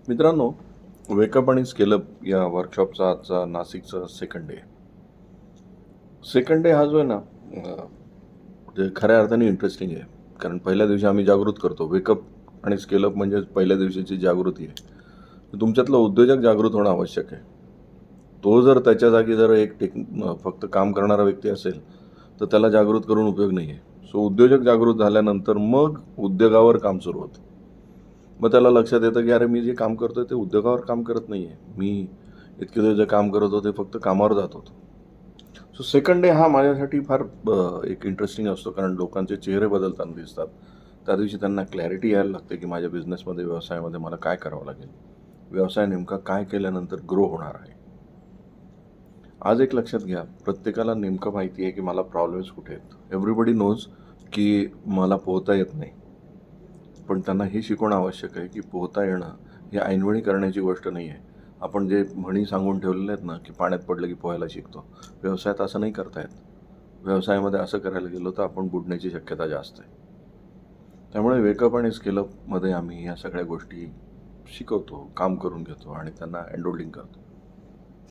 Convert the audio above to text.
मित्रांनो, वेकअप आणि स्केलअप या वर्कशॉपचा आजचा नाशिकचा सेकंड डे. सेकंड डे हा जो आहे ना, म्हणजे खऱ्या अर्थाने इंटरेस्टिंग आहे. कारण पहिल्या दिवशी आम्ही जागृत करतो. वेकअप आणि स्केलअप म्हणजे पहिल्या दिवशीची जागृती आहे. तर तुमच्यातला उद्योजक जागृत होणं आवश्यक आहे. तो जर त्याच्या जागी जर फक्त काम करणारा व्यक्ती असेल, तर त्याला जागृत करून उपयोग नाही आहे. सो उद्योजक जागृत झाल्यानंतर मग उद्योगावर काम सुरू होतं. मग त्याला लक्षात येतं की अरे मी जे काम करतोय ते उद्योगावर काम करत नाही आहे. मी इतके दिवस जे काम करत होते फक्त कामावर जात होतो. सो सेकंड डे हा माझ्यासाठी फार एक इंटरेस्टिंग असतो कारण लोकांचे चेहरे बदलताना दिसतात. त्या दिवशी त्यांना क्लॅरिटी यायला लागते की माझ्या बिझनेसमध्ये, व्यवसायामध्ये मला काय करावं लागेल. व्यवसाय नेमका काय केल्यानंतर ग्रो होणार आहे. आज एक लक्षात घ्या, प्रत्येकाला नेमकं माहिती आहे की मला प्रॉब्लेम्स कुठे आहेत. एव्हरीबडी नोज की मला पोहता येत नाही. पण त्यांना हे शिकवणं आवश्यक आहे की पोहता येणं हे ऐनवेळी करण्याची गोष्ट नाही आहे. आपण जे म्हणी सांगून ठेवलेले आहेत ना, की पाण्यात पडलं की पोहायला शिकतो. व्यवसायात असं नाही करता येत. व्यवसायामध्ये असं करायला गेलो तर आपण बुडण्याची शक्यता जास्त आहे. त्यामुळे वेकअप आणि स्केलअपमध्ये आम्ही ह्या सगळ्या गोष्टी शिकवतो, काम करून घेतो आणि त्यांना एनरोलिंग करतो.